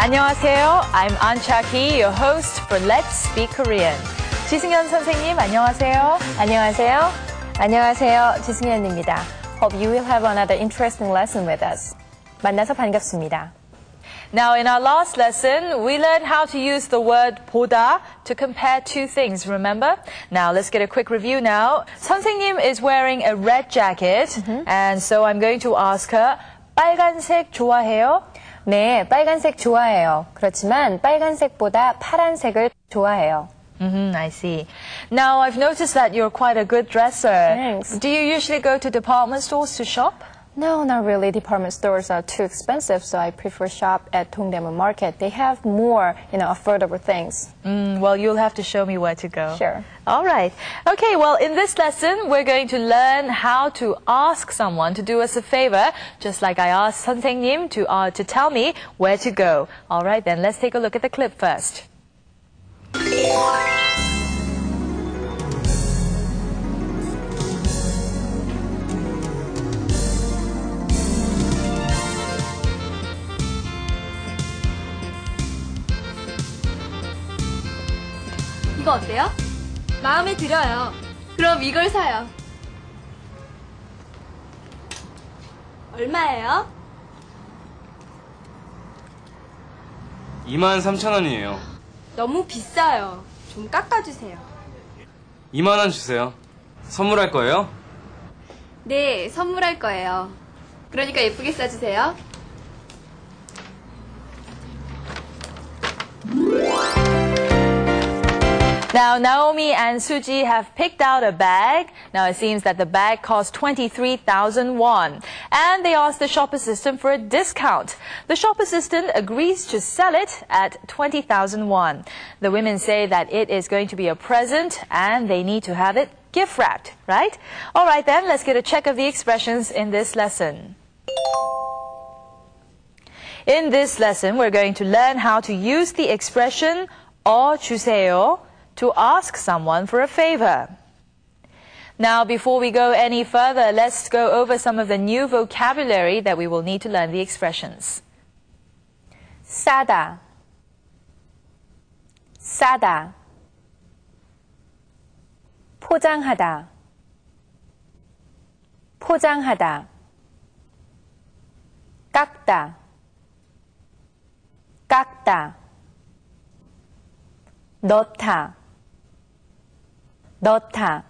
안녕하세요. I'm An Cha-ki, your host for Let's Speak Korean. 지승현 선생님, 안녕하세요. 안녕하세요. 안녕하세요. 지승현입니다. Hope you will have another interesting lesson with us. 만나서 반갑습니다. Now, in our last lesson, we learned how to use the word 보다 to compare two things, remember? Now, let's get a quick review now. 선생님 is wearing a red jacket, and so I'm going to ask her, 빨간색 좋아해요? 네, 빨간색 좋아해요. 그렇지만 빨간색보다 파란색을 좋아해요. I see. Now, I've noticed that you're quite a good dresser. Thanks. Do you usually go to department stores to shop? No, not really. Department stores are too expensive, so I prefer shop at Dongdaemun Market. They have more, affordable things. Well, you'll have to show me where to go. Sure. All right. Okay, well, in this lesson, we're going to learn how to ask someone to do us a favor, just like I asked 선생님 to tell me where to go. All right, then let's take a look at the clip first. 이거 어때요? 마음에 들어요. 그럼 이걸 사요. 얼마예요? 23,000원이에요. 너무 비싸요. 좀 깎아주세요. 2만 원 주세요. 선물할 거예요? 네, 선물할 거예요. 그러니까 예쁘게 싸주세요. Now, Naomi and Suji have picked out a bag. Now, it seems that the bag cost 23,000 won. And they asked the shop assistant for a discount. The shop assistant agrees to sell it at 20,000 won. The women say that it is going to be a present and they need to have it gift wrapped, right? All right, then, let's get a check of the expressions in this lesson. In this lesson, we're going to learn how to use the expression 주세요 to ask someone for a favor. Now, before we go any further, let's go over some of the new vocabulary that we will need to learn the expressions. 싸다, 싸다. 포장하다, 포장하다. 깎다, 깎다. 넣다, 넣다.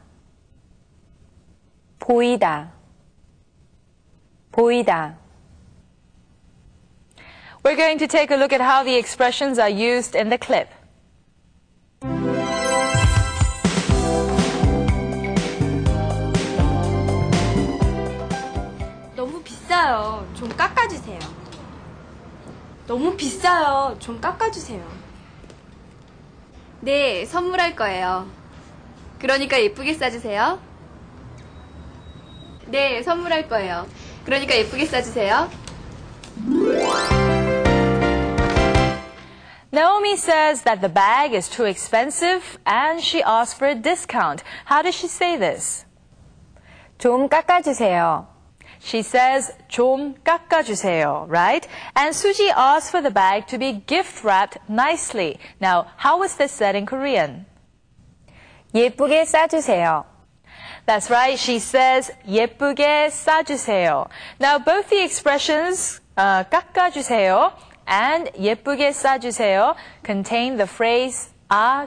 보이다, 보이다. We're going to take a look at how the expressions are used in the clip. 너무 비싸요. 좀 깎아주세요. 너무 비싸요. 좀 깎아주세요. 네, 선물할 거예요. 그러니까 예쁘게 싸주세요. 네, 선물할 거예요. 그러니까 예쁘게 싸주세요. Naomi says that the bag is too expensive and she asks for a discount. How does she say this? 좀 깎아주세요. She says, 좀 깎아주세요, right? And Suji asks for the bag to be gift wrapped nicely. Now, how is this said in Korean? 예쁘게 싸주세요. That's right, she says, 예쁘게 싸주세요. Now, both the expressions, 깎아주세요 and 예쁘게 싸주세요 contain the phrase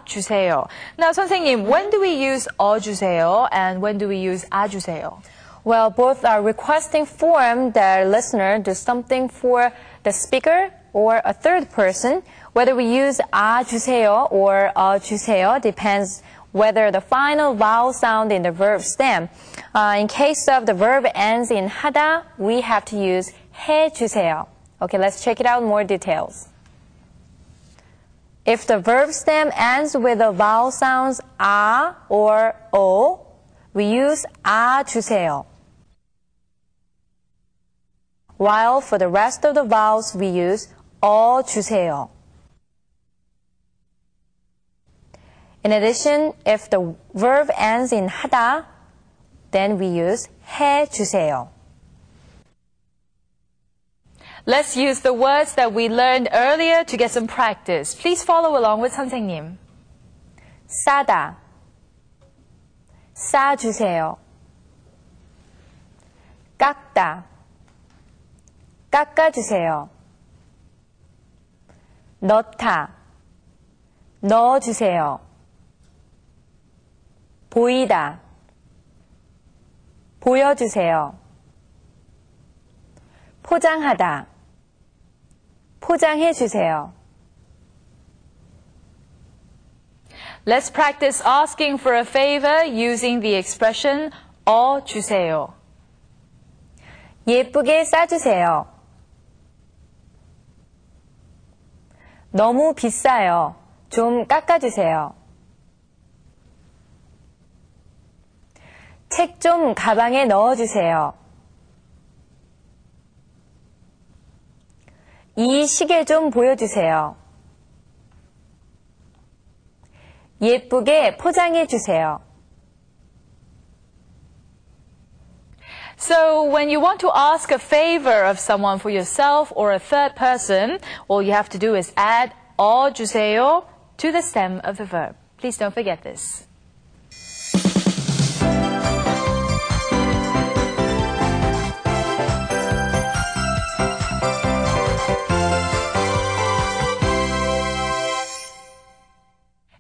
주세요. Now, 선생님, when do we use 주세요 and when do we use 주세요? Well, both are requesting form the listener do something for the speaker or a third person. Whether we use 주세요 or 주세요 depends whether the final vowel sound in the verb stem. In case of the verb ends in 하다, we have to use 해주세요. Okay, let's check it out in more details. If the verb stem ends with the vowel sounds or o, we use 주세요. While for the rest of the vowels, we use 주세요. In addition, if the verb ends in 하다, then we use 해주세요. Let's use the words that we learned earlier to get some practice. Please follow along with 선생님. 싸다. 싸주세요. 깎다. 깎아주세요. 넣다. 넣어주세요. 보이다. 보여주세요. 포장하다. 포장해주세요. Let's practice asking for a favor using the expression 주세요. 예쁘게 싸주세요. 너무 비싸요. 좀 깎아주세요. 책 좀 가방에 넣어주세요. 이 시계 좀 보여주세요. 예쁘게 포장해주세요. So when you want to ask a favor of someone for yourself or a third person, all you have to do is add 주세요 to the stem of the verb. Please don't forget this.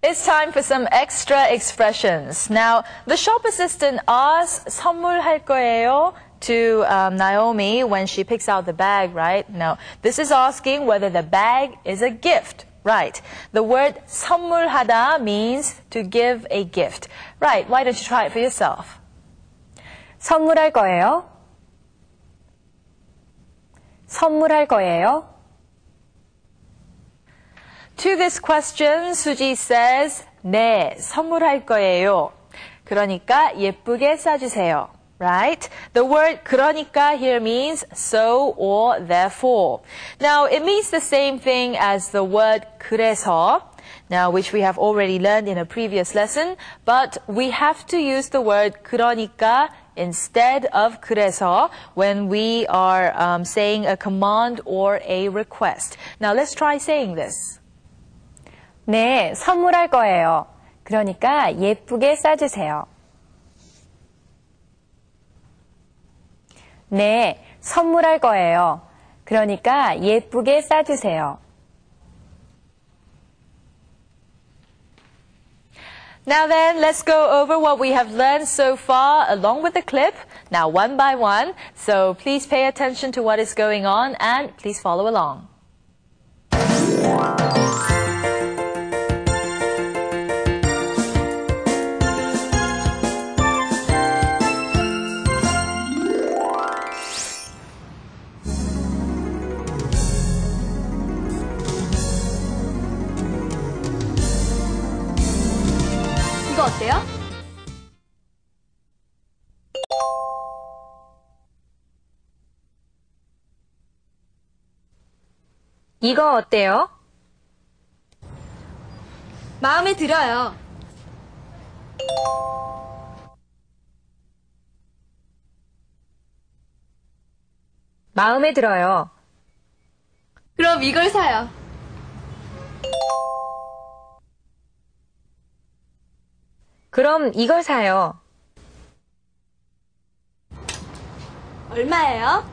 It's time for some extra expressions. Now, the shop assistant asks, 선물할 거예요? To Naomi when she picks out the bag, right? Now, this is asking whether the bag is a gift, right? The word 선물하다 means to give a gift. Right, why don't you try it for yourself? 선물할 거예요? 선물할 거예요? To this question, 수지 says, 네, 선물할 거예요. 그러니까 예쁘게 싸주세요. Right? The word 그러니까 here means so or therefore. Now, it means the same thing as the word 그래서, now which we have already learned in a previous lesson, but we have to use the word 그러니까 instead of 그래서 when we are saying a command or a request. Now, let's try saying this. 네, 선물할 거예요. 그러니까 예쁘게 싸주세요. 네, 선물할 거예요. 그러니까 예쁘게 싸주세요. Now then, let's go over what we have learned so far along with the clip, now one by one. So please pay attention to what is going on and please follow along. 이거 어때요? 이거 어때요? 마음에 들어요. 마음에 들어요. 그럼 이걸 사요. 그럼 이걸 사요. 얼마예요?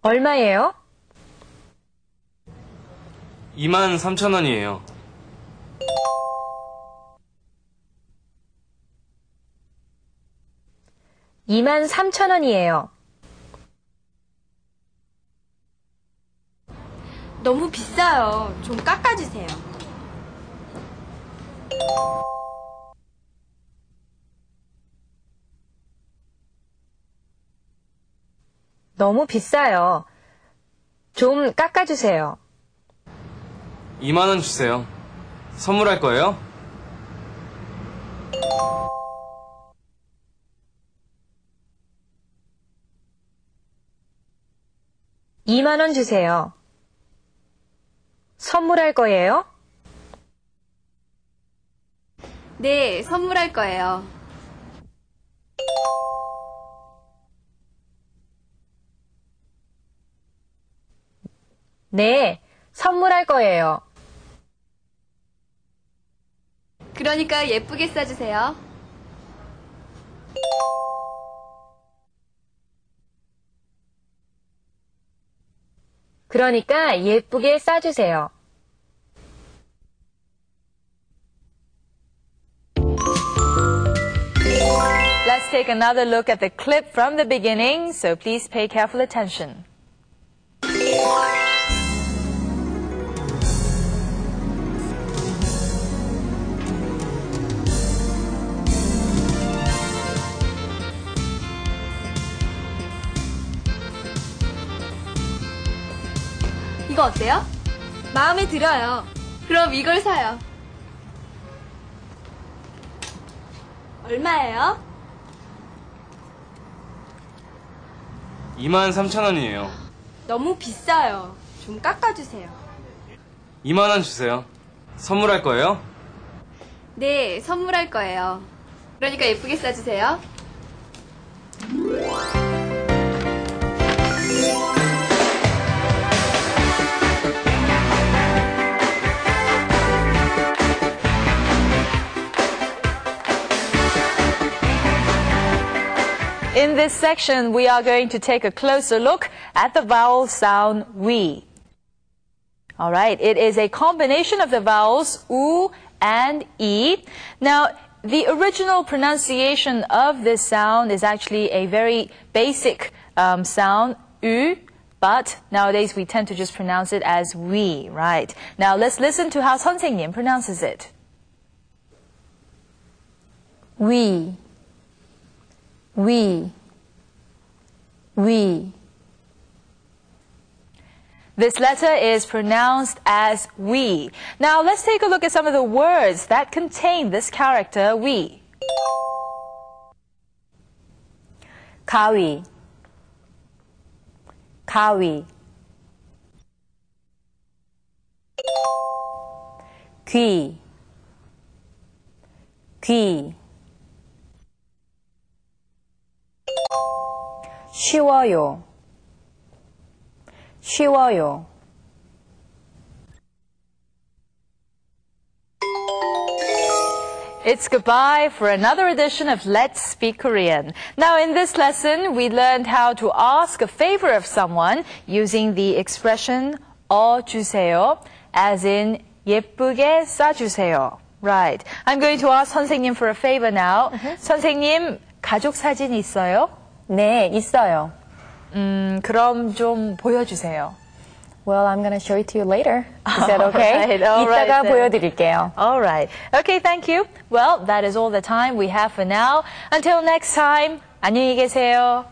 얼마예요? 23,000원이에요. 23,000원이에요. 너무 비싸요. 좀 깎아주세요. 너무 비싸요. 좀 깎아주세요. 2만 원 주세요. 선물할 거예요? (2만 원) 주세요. 선물할 거예요? 네, 선물할 거예요. 네, 선물할 거예요. 그러니까 예쁘게 싸주세요. 그러니까 예쁘게 싸주세요. Let's take another look at the clip from the beginning, so please pay careful attention. 이거 어때요? 마음에 들어요. 그럼 이걸 사요. 얼마예요? 23,000원이에요. 너무 비싸요. 좀 깎아주세요. 2만 원 주세요. 선물할 거예요? 네, 선물할 거예요. 그러니까 예쁘게 싸주세요. In this section, we are going to take a closer look at the vowel sound we. All right, it is a combination of the vowels u and e. Now, the original pronunciation of this sound is actually a very basic sound, u, but nowadays we tend to just pronounce it as we, right? Now, let's listen to how 선생님 pronounces it. We. This letter is pronounced as we. Now let's take a look at some of the words that contain this character we. 가위, 귀, 쉬워요. It's goodbye for another edition of Let's Speak Korean. Now in this lesson, we learned how to ask a favor of someone using the expression 주세요, as in 예쁘게 싸주세요. Right. I'm going to ask 선생님 for a favor now. 선생님, 가족 사진 있어요? 네, 있어요. 그럼 좀 보여주세요. Well, I'm going to show it to you later. Is that okay? All right, 이따가 then. 보여드릴게요. All right. Okay, thank you. Well, that is all the time we have for now. Until next time, 안녕히 계세요.